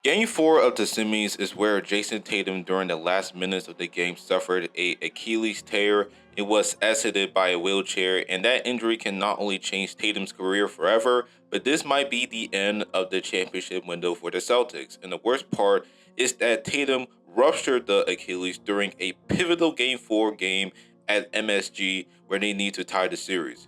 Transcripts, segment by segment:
Game 4 of the semis is where Jason Tatum during the last minutes of the game suffered a Achilles tear. It was exited by a wheelchair, and that injury can not only change Tatum's career forever, but this might be the end of the championship window for the Celtics. And the worst part is that Tatum ruptured the Achilles during a pivotal Game 4 game at MSG where they need to tie the series.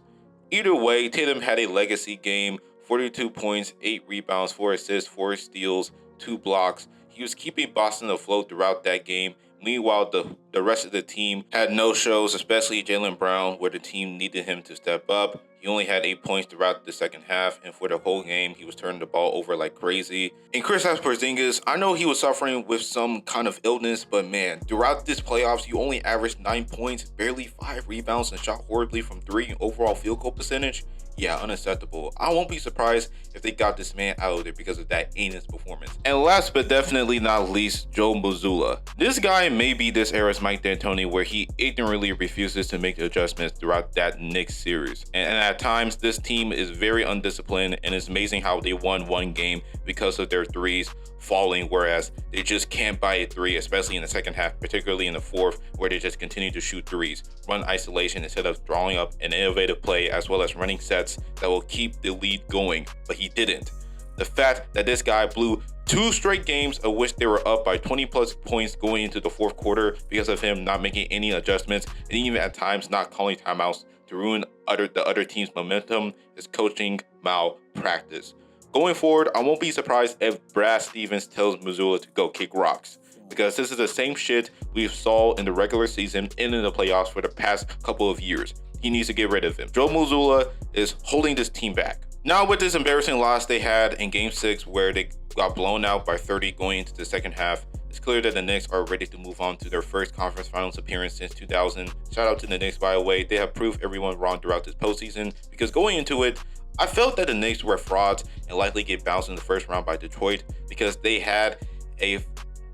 Either way, Tatum had a legacy game, 42 points, 8 rebounds, 4 assists, 4 steals, 2 blocks. He was keeping Boston afloat throughout that game. Meanwhile, the rest of the team had no shows, especially Jaylen Brown, where the team needed him to step up. He only had 8 points throughout the second half, and for the whole game, he was turning the ball over like crazy. And Kristaps Porzingis, I know he was suffering with some kind of illness, but man, throughout this playoffs, you only averaged 9 points, barely 5 rebounds, and shot horribly from 3 in overall field goal percentage. Yeah, unacceptable. I won't be surprised if they got this man out of there because of that heinous performance. And last but definitely not least, Joe Mazzulla. This guy may be this era's Mike D'Antoni, where he ignorantly refuses to make adjustments throughout that Knicks series. And at times, this team is very undisciplined, and it's amazing how they won one game because of their threes falling, whereas they just can't buy a three, especially in the second half, particularly in the fourth, where they just continue to shoot threes, run isolation instead of drawing up an innovative play, as well as running sets that will keep the lead going, but he didn't. The fact that this guy blew 2 straight games of which they were up by 20 plus points going into the fourth quarter because of him not making any adjustments and even at times not calling timeouts to ruin the other team's momentum is coaching malpractice. Going forward, I won't be surprised if Brad Stevens tells Mazzulla to go kick rocks, because this is the same shit we saw in the regular season and in the playoffs for the past couple of years. He needs to get rid of him. Joe Mazzulla is holding this team back. Now with this embarrassing loss they had in Game 6 where they got blown out by 30 going into the second half, it's clear that the Knicks are ready to move on to their first conference finals appearance since 2000. Shout out to the Knicks, by the way. They have proved everyone wrong throughout this postseason, because going into it, I felt that the Knicks were frauds and likely get bounced in the first round by Detroit because they had a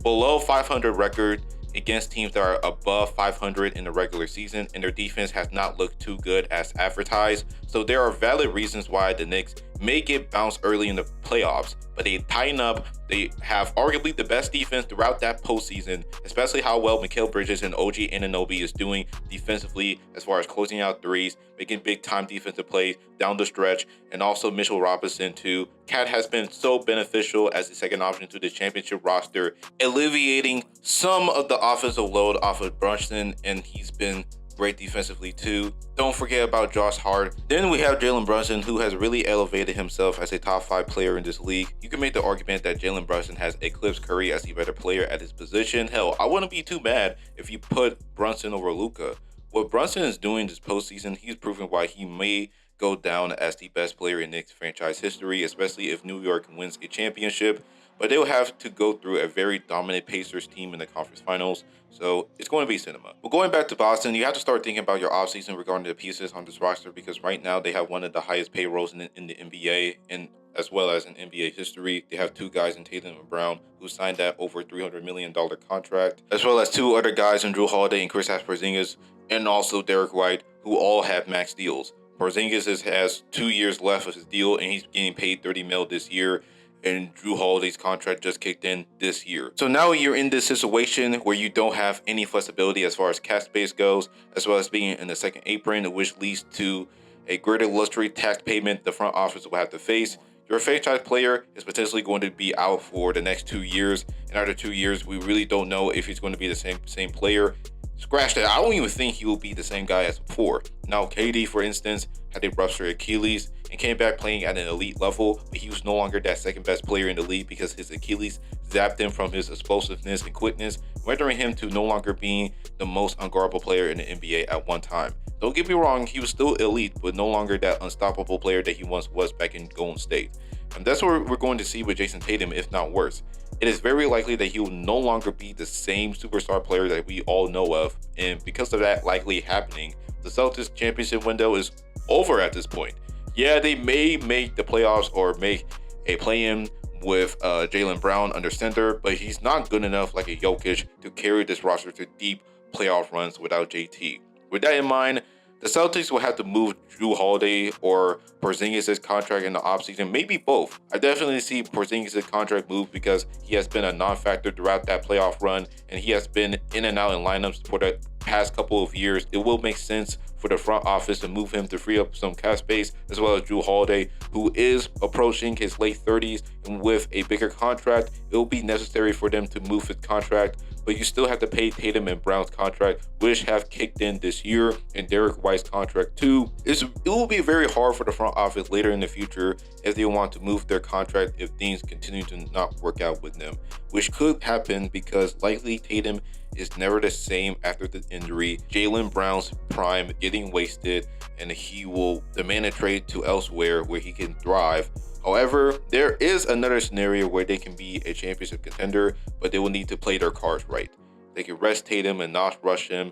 below 500 record against teams that are above 500 in the regular season, and their defense has not looked too good as advertised. So there are valid reasons why the Knicks may get bounced early in the playoffs, but they tighten up. They have arguably the best defense throughout that postseason, especially how well Mikal Bridges and OG Anunoby is doing defensively as far as closing out threes, making big time defensive plays down the stretch, and also Mitchell Robinson too. Cat has been so beneficial as the second option to the championship roster, alleviating some of the offensive load off of Brunson, and he's been great defensively too. Don't forget about Josh Hart. Then we have Jalen Brunson, who has really elevated himself as a top 5 player in this league. You can make the argument that Jalen Brunson has eclipsed Curry as the better player at his position. Hell, I wouldn't be too mad if you put Brunson over Luka. What Brunson is doing this postseason, he's proven why he may go down as the best player in Knicks franchise history, especially if New York wins a championship. But they'll have to go through a very dominant Pacers team in the conference finals, so it's going to be cinema. But going back to Boston, you have to start thinking about your offseason regarding the pieces on this roster, because right now they have one of the highest payrolls in the NBA, and as well as in NBA history. They have 2 guys in Tatum and Brown who signed that over $300 million contract, as well as 2 other guys in Drew Holiday and Kristaps Porzingis, and also Derek White, who all have max deals. Porzingis has 2 years left of his deal, and he's getting paid $30 million this year. And Drew Holiday's contract just kicked in this year. So now you're in this situation where you don't have any flexibility as far as cap space goes, as well as being in the second apron, which leads to a greater luxury tax payment the front office will have to face. Your franchise player is potentially going to be out for the next 2 years. And after 2 years, we really don't know if he's going to be the same player. Scratch that. I don't even think he will be the same guy as before. Now, KD, for instance, had a ruptured Achilles and came back playing at an elite level, but he was no longer that second best player in the league because his Achilles zapped him from his explosiveness and quickness, rendering him to no longer being the most unguardable player in the NBA at one time. Don't get me wrong, he was still elite, but no longer that unstoppable player that he once was back in Golden State. And that's what we're going to see with Jason Tatum, if not worse. It is very likely that he will no longer be the same superstar player that we all know of, and because of that likely happening, the Celtics championship window is over at this point. Yeah, they may make the playoffs or make a play-in with Jaylen Brown under center, but he's not good enough like a Jokic to carry this roster to deep playoff runs without JT. With that in mind, The Celtics will have to move Drew Holiday or Porzingis' contract in the offseason, maybe both. I definitely see Porzingis' contract move because he has been a non-factor throughout that playoff run, and he has been in and out in lineups for the past couple of years. It will make sense for the front office to move him to free up some cap space, as well as Drew Holiday, who is approaching his late 30s, and with a bigger contract, it will be necessary for them to move his contract. But you still have to pay Tatum and Brown's contract, which have kicked in this year, and Derek White's contract too. It will be very hard for the front office later in the future if they want to move their contract if things continue to not work out with them, which could happen because likely Tatum is never the same after the injury. Jaylen Brown's prime getting wasted, and he will demand a trade to elsewhere where he can thrive. However, there is another scenario where they can be a championship contender, but they will need to play their cards right. They can rest Tatum and not rush him,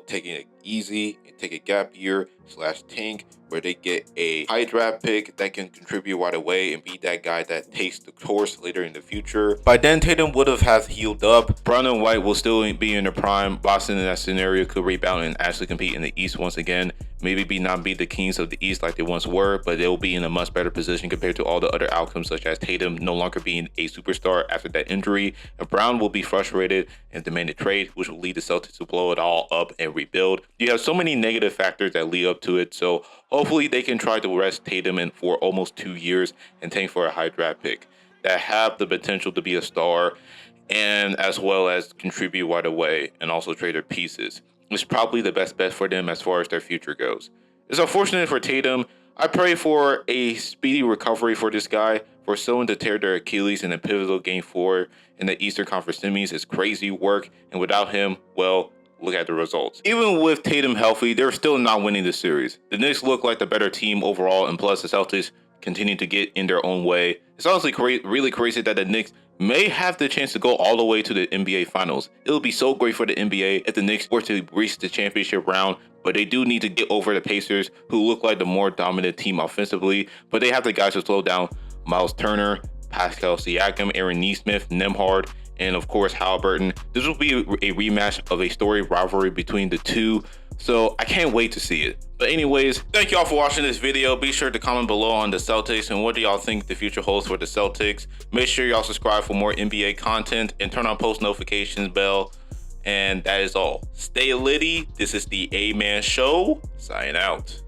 taking it easy and take a gap year / tank where they get a high draft pick that can contribute right away and be that guy that takes the course later in the future. By then, Tatum would have healed up. Brown and White will still be in their prime. Boston in that scenario could rebound and actually compete in the East once again. Maybe not be the kings of the East like they once were, but they'll be in a much better position compared to all the other outcomes, such as Tatum no longer being a superstar after that injury. And Brown will be frustrated and demand a trade, which will lead the Celtics to blow it all up and rebuild. You have so many negative factors that lead up to it, so hopefully they can try to rest Tatum in for almost 2 years and tank for a high draft pick that have the potential to be a star and as well as contribute right away and also trade their pieces. It's probably the best bet for them as far as their future goes. It's unfortunate for Tatum. I pray for a speedy recovery for this guy. For someone to tear their Achilles in a pivotal Game 4 in the Eastern Conference semis is crazy work, and without him, well, look at the results. Even with Tatum healthy, they're still not winning the series. The Knicks look like the better team overall, and plus the Celtics continue to get in their own way. It's honestly really crazy that the Knicks may have the chance to go all the way to the NBA Finals. It would be so great for the NBA if the Knicks were to reach the championship round, but they do need to get over the Pacers, who look like the more dominant team offensively, but they have the guys to slow down Miles Turner, Pascal Siakam, Aaron Nesmith, Nembhard, and of course Halliburton. This will be a rematch of a storied rivalry between the two, so I can't wait to see it. But anyways, thank y'all for watching this video. Be sure to comment below on the Celtics and what do y'all think the future holds for the Celtics. Make sure y'all subscribe for more NBA content and turn on post notifications bell. And that is all. Stay litty. This is the A-Man Show. Sign out.